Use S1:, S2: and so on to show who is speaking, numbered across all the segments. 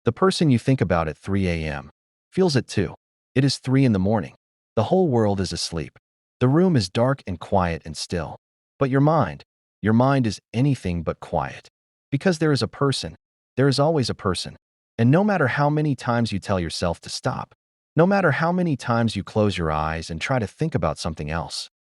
S1: The person you think about at 3 a.m. feels it too. It is 3 in the morning. The whole world is asleep. The room is dark and quiet and still. But your mind is anything but quiet. Because there is a person. There is always a person. And no matter how many times you tell yourself to stop, no matter how many times you close your eyes and try to think about something else,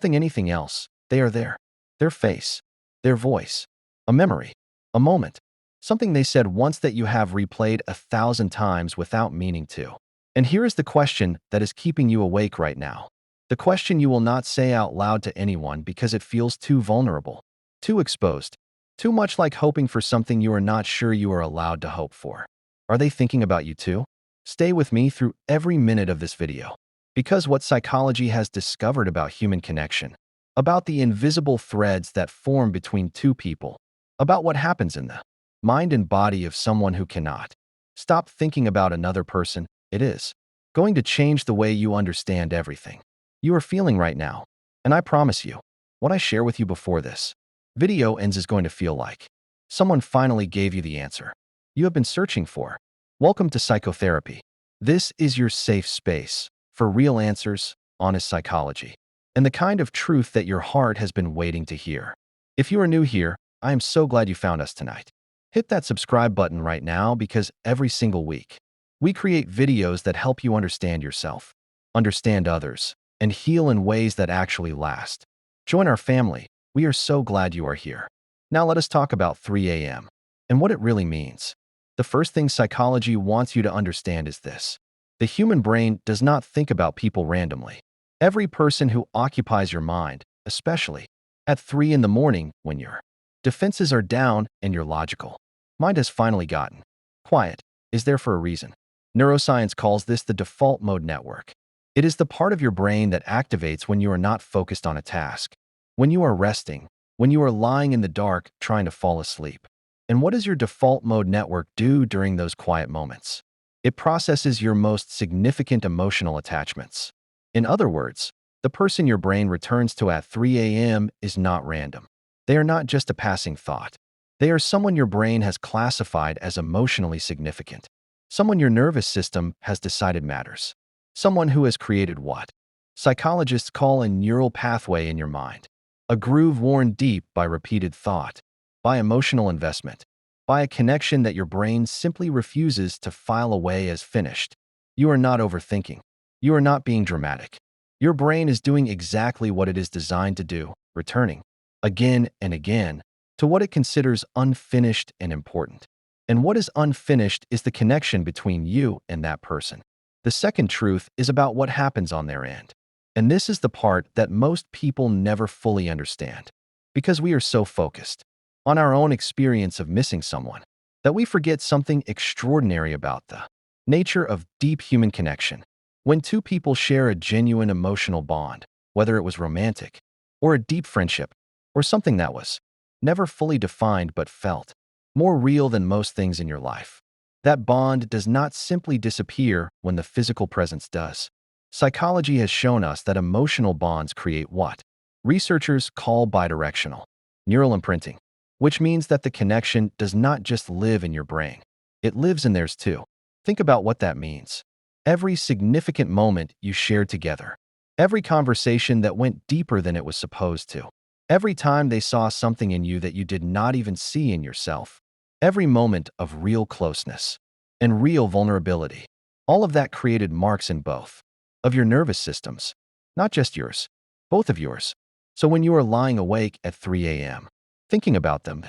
S1: anything else, they are there. Their face, their voice, a memory, a moment, something they said once that you have replayed 1,000 times without meaning to. And here is the question that is keeping you awake right now. The question you will not say out loud to anyone because it feels too vulnerable, too exposed, too much like hoping for something you are not sure you are allowed to hope for. Are they thinking about you too? Stay with me through every minute of this video. Because what psychology has discovered about human connection, about the invisible threads that form between two people, about what happens in the mind and body of someone who cannot stop thinking about another person, it is going to change the way you understand everything you are feeling right now. And I promise you, what I share with you before this video ends is going to feel like someone finally gave you the answer you have been searching for. Welcome to psychotherapy. This is your safe space for real answers, honest psychology, and the kind of truth that your heart has been waiting to hear. If you are new here, I am so glad you found us tonight. Hit that subscribe button right now because every single week, we create videos that help you understand yourself, understand others, and heal in ways that actually last. Join our family. We are so glad you are here. Now let us talk about 3 a.m. and what it really means. The first thing psychology wants you to understand is this. The human brain does not think about people randomly. Every person who occupies your mind, especially at 3 in the morning when your defenses are down and you're logical, mind has finally gotten quiet, is there for a reason. Neuroscience calls this the default mode network. It is the part of your brain that activates when you are not focused on a task, when you are resting, when you are lying in the dark trying to fall asleep. And what does your default mode network do during those quiet moments? It processes your most significant emotional attachments. In other words, the person your brain returns to at 3 a.m. is not random. They are not just a passing thought. They are someone your brain has classified as emotionally significant. Someone your nervous system has decided matters. Someone who has created what psychologists call a neural pathway in your mind. A groove worn deep by repeated thought, by emotional investment, by a connection that your brain simply refuses to file away as finished. You are not overthinking. You are not being dramatic. Your brain is doing exactly what it is designed to do, returning, again and again, to what it considers unfinished and important. And what is unfinished is the connection between you and that person. The second truth is about what happens on their end. And this is the part that most people never fully understand. Because we are so focused on our own experience of missing someone, that we forget something extraordinary about the nature of deep human connection. When two people share a genuine emotional bond, whether it was romantic, or a deep friendship, or something that was never fully defined but felt more real than most things in your life, that bond does not simply disappear when the physical presence does. Psychology has shown us that emotional bonds create what researchers call bidirectional neural imprinting, which means that the connection does not just live in your brain, it lives in theirs too. Think about what that means. Every significant moment you shared together, every conversation that went deeper than it was supposed to, every time they saw something in you that you did not even see in yourself, every moment of real closeness and real vulnerability, all of that created marks in both of your nervous systems, not just yours, both of yours. So when you are lying awake at 3 a.m., thinking about them,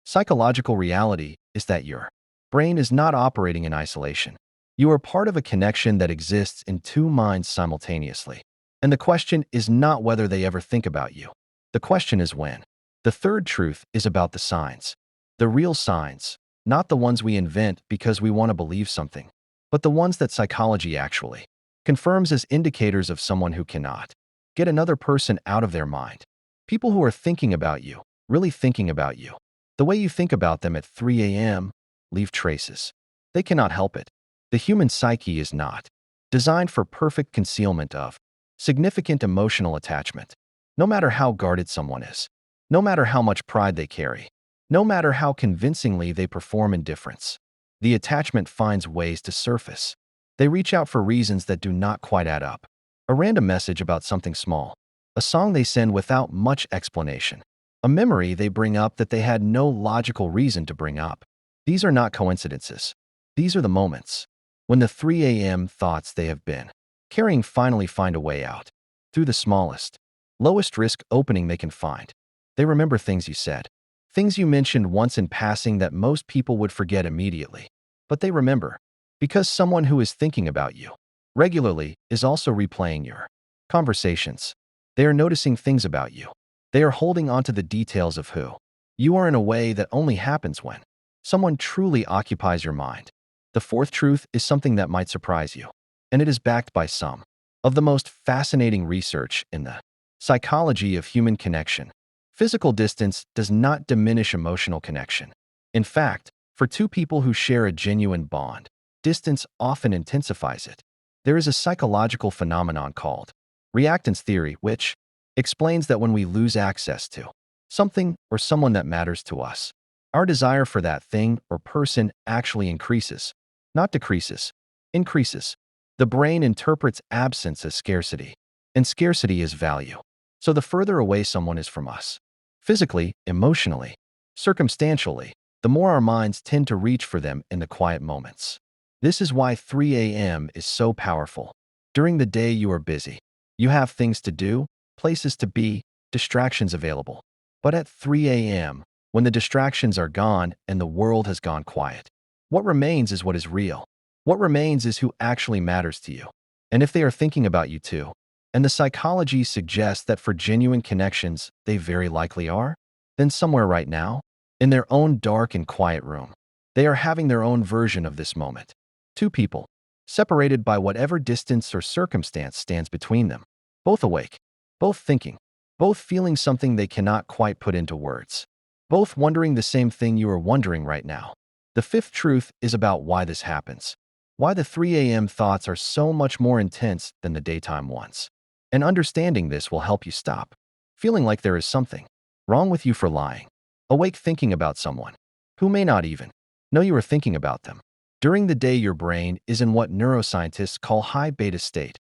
S1: psychological reality is that your brain is not operating in isolation. You are part of a connection that exists in two minds simultaneously. And the question is not whether they ever think about you. The question is when. The third truth is about the signs. The real signs, not the ones we invent because we want to believe something, but the ones that psychology actually confirms as indicators of someone who cannot get another person out of their mind. People who are thinking about you, really thinking about you. The way you think about them at 3 a.m. leave traces. They cannot help it. The human psyche is not designed for perfect concealment of significant emotional attachment. No matter how guarded someone is, no matter how much pride they carry, no matter how convincingly they perform indifference, the attachment finds ways to surface. They reach out for reasons that do not quite add up. A random message about something small. A song they send without much explanation. A memory they bring up that they had no logical reason to bring up. These are not coincidences. These are the moments when the 3 a.m. thoughts they have been carrying finally find a way out. Through the smallest, lowest risk opening they can find. They remember things you said. Things you mentioned once in passing that most people would forget immediately. But they remember because someone who is thinking about you regularly is also replaying your conversations. They are noticing things about you. They are holding on to the details of who you are in a way that only happens when someone truly occupies your mind. The fourth truth is something that might surprise you, and it is backed by some of the most fascinating research in the psychology of human connection. Physical distance does not diminish emotional connection. In fact, for two people who share a genuine bond, distance often intensifies it. There is a psychological phenomenon called reactance theory, which explains that when we lose access to something or someone that matters to us, our desire for that thing or person actually increases, not decreases, increases. The brain interprets absence as scarcity, and scarcity is value. So the further away someone is from us, physically, emotionally, circumstantially, the more our minds tend to reach for them in the quiet moments. This is why 3 a.m. is so powerful. During the day you are busy. You have things to do, places to be, distractions available. But at 3 a.m., when the distractions are gone and the world has gone quiet, what remains is what is real. What remains is who actually matters to you. And if they are thinking about you too, and the psychology suggests that for genuine connections, they very likely are, then somewhere right now, in their own dark and quiet room, they are having their own version of this moment. Two people, separated by whatever distance or circumstance stands between them, both awake, both thinking, both feeling something they cannot quite put into words, both wondering the same thing you are wondering right now. The fifth truth is about why this happens, why the 3 a.m. thoughts are so much more intense than the daytime ones. And understanding this will help you stop feeling like there is something wrong with you for lying awake thinking about someone who may not even know you are thinking about them. During the day, your brain is in what neuroscientists call high beta state,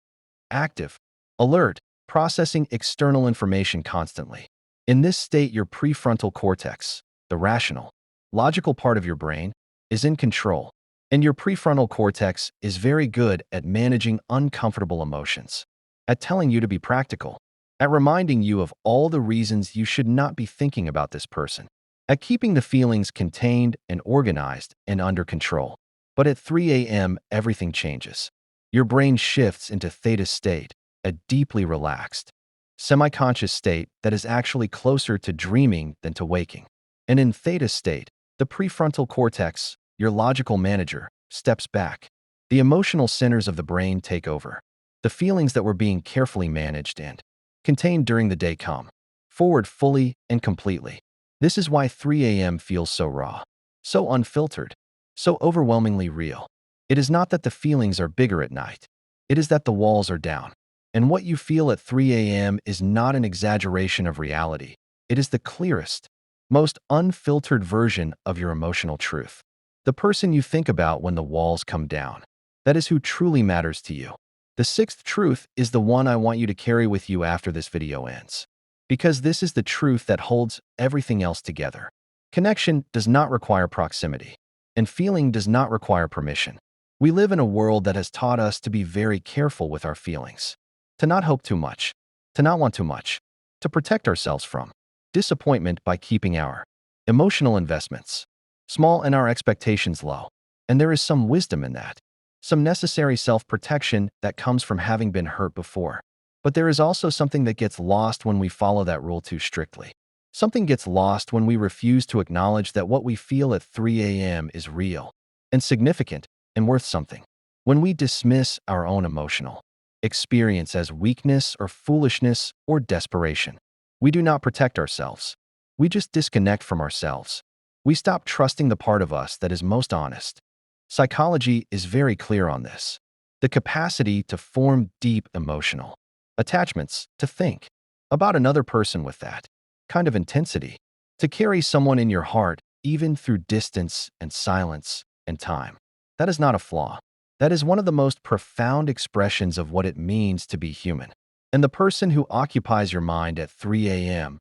S1: active, alert, processing external information constantly. In this state, your prefrontal cortex, the rational, logical part of your brain, is in control, and your prefrontal cortex is very good at managing uncomfortable emotions, at telling you to be practical, at reminding you of all the reasons you should not be thinking about this person, at keeping the feelings contained and organized and under control. But at 3 a.m., everything changes. Your brain shifts into theta state, a deeply relaxed, semi-conscious state that is actually closer to dreaming than to waking. And in theta state, the prefrontal cortex, your logical manager, steps back. The emotional centers of the brain take over. The feelings that were being carefully managed and contained during the day come forward fully and completely. This is why 3 a.m. feels so raw, so unfiltered, so overwhelmingly real. It is not that the feelings are bigger at night. It is that the walls are down. And what you feel at 3 a.m. is not an exaggeration of reality. It is the clearest, most unfiltered version of your emotional truth. The person you think about when the walls come down. That is who truly matters to you. The sixth truth is the one I want you to carry with you after this video ends. Because this is the truth that holds everything else together. Connection does not require proximity, and feeling does not require permission. We live in a world that has taught us to be very careful with our feelings, to not hope too much, to not want too much, to protect ourselves from disappointment by keeping our emotional investments small and our expectations low. And there is some wisdom in that, some necessary self-protection that comes from having been hurt before. But there is also something that gets lost when we follow that rule too strictly. Something gets lost when we refuse to acknowledge that what we feel at 3 a.m. is real and significant and worth something. When we dismiss our own emotional experience as weakness or foolishness or desperation, we do not protect ourselves. We just disconnect from ourselves. We stop trusting the part of us that is most honest. Psychology is very clear on this. The capacity to form deep emotional attachments, to think about another person with that kind of intensity, to carry someone in your heart even through distance and silence, and time. That is not a flaw. That is one of the most profound expressions of what it means to be human. And the person who occupies your mind at 3 a.m.,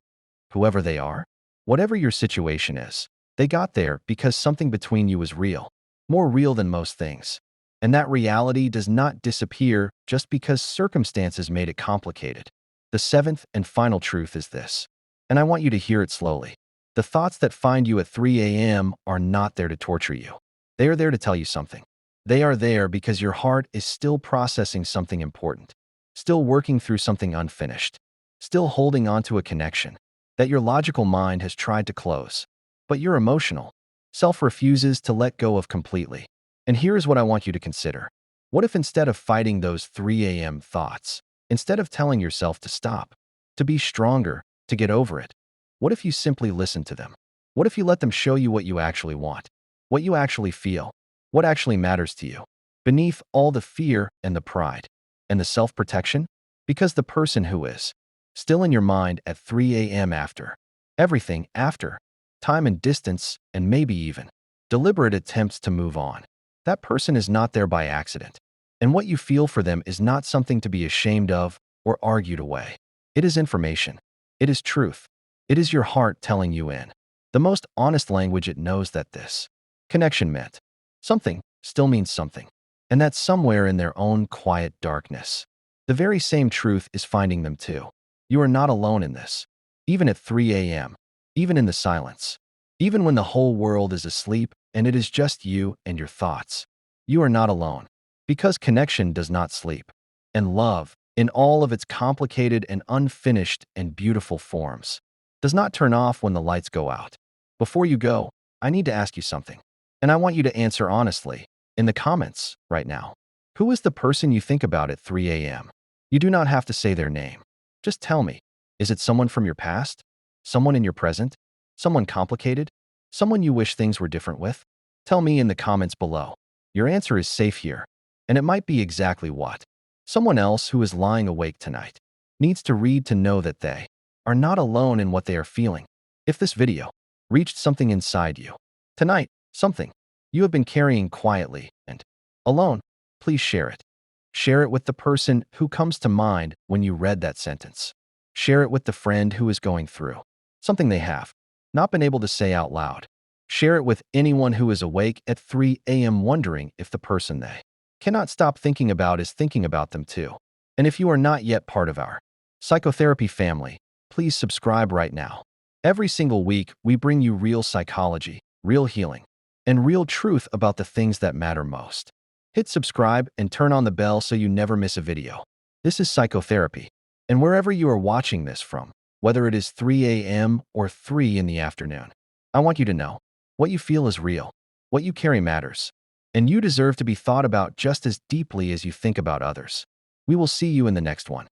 S1: whoever they are, whatever your situation is, they got there because something between you was real, more real than most things. And that reality does not disappear just because circumstances made it complicated. The seventh and final truth is this, and I want you to hear it slowly. The thoughts that find you at 3 a.m. are not there to torture you. They are there to tell you something. They are there because your heart is still processing something important, still working through something unfinished, still holding on to a connection that your logical mind has tried to close. But your emotional self refuses to let go of completely. And here's what I want you to consider. What if instead of fighting those 3 a.m. thoughts, instead of telling yourself to stop, to be stronger, to get over it, what if you simply listen to them? What if you let them show you what you actually want, what you actually feel, what actually matters to you, beneath all the fear and the pride and the self-protection? Because the person who is still in your mind at 3 a.m. after everything, after time and distance, and maybe even deliberate attempts to move on, that person is not there by accident. And what you feel for them is not something to be ashamed of or argued away. It is information. It is truth. It is your heart telling you in the most honest language it knows that this connection meant something, still means something, and that somewhere in their own quiet darkness, the very same truth is finding them too. You are not alone in this. Even at 3 a.m., even in the silence, even when the whole world is asleep and it is just you and your thoughts, you are not alone. Because connection does not sleep. And love, in all of its complicated and unfinished and beautiful forms, does not turn off when the lights go out. Before you go, I need to ask you something. And I want you to answer honestly, in the comments right now. Who is the person you think about at 3 a.m.? You do not have to say their name. Just tell me. Is it someone from your past? Someone in your present? Someone complicated? Someone you wish things were different with? Tell me in the comments below. Your answer is safe here. And it might be exactly what someone else who is lying awake tonight needs to read to know that they are not alone in what they are feeling. If this video reached something inside you tonight, something you have been carrying quietly and alone, please share it. Share it with the person who comes to mind when you read that sentence. Share it with the friend who is going through something they have not been able to say out loud. Share it with anyone who is awake at 3 a.m. wondering if the person they cannot stop thinking about is thinking about them too. And if you are not yet part of our psychotherapy family, please subscribe right now. Every single week, we bring you real psychology, real healing, and real truth about the things that matter most. Hit subscribe and turn on the bell so you never miss a video. This is psychotherapy. And wherever you are watching this from, whether it is 3 a.m. or 3 in the afternoon, I want you to know what you feel is real, what you carry matters, and you deserve to be thought about just as deeply as you think about others. We will see you in the next one.